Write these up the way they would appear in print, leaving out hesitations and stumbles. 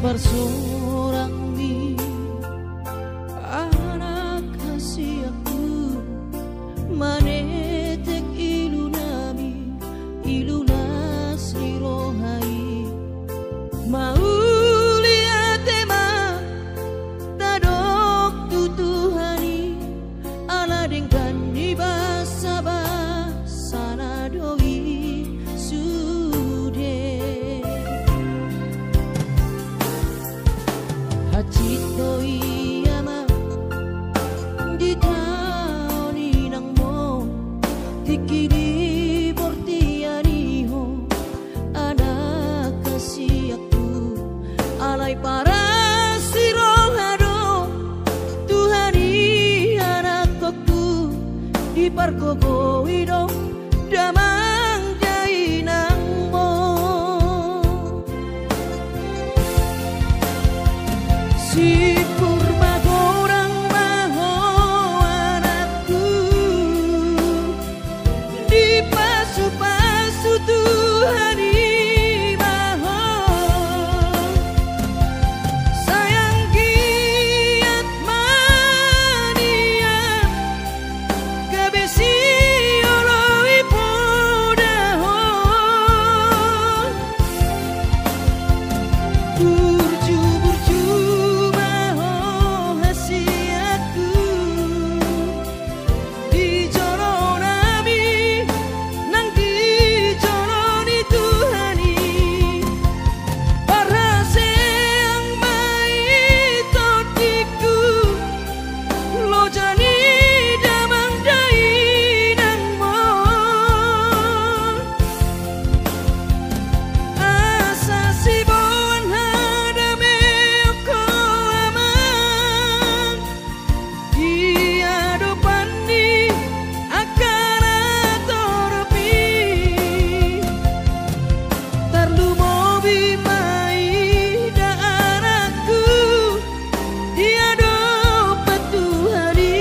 bersorang mi anak kasih aku manetek ilunami ilunas irohai mau lihat tema tadok tutuhani ala dengkan di basa sana doi sude hacito iyama di taoni nang mo tikidi portiani ho anak kasih aku alay para sirohado Tuhani anak aku di pargogowi dong damang jai nang mo si purma gorang maho anakku di pasu-pasu Tuhani maho sayang giat mania kabesi oloi podaho burju maho hasiatku di joronami nang di joroni Tuhani parase ang maitotiku lo jani damang dai nang mo asa sibuan hadame ko aman dia dopani akan atoropi tarlu mobi mai daaraku dia dopat Tuhani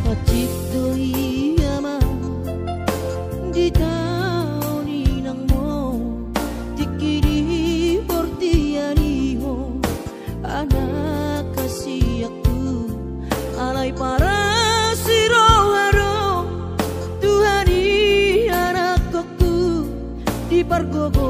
Pacito iyama di taoni nang mo tikidi portiani ho anak kasih aku alay para siroharo Tuhani anak aku di pargogo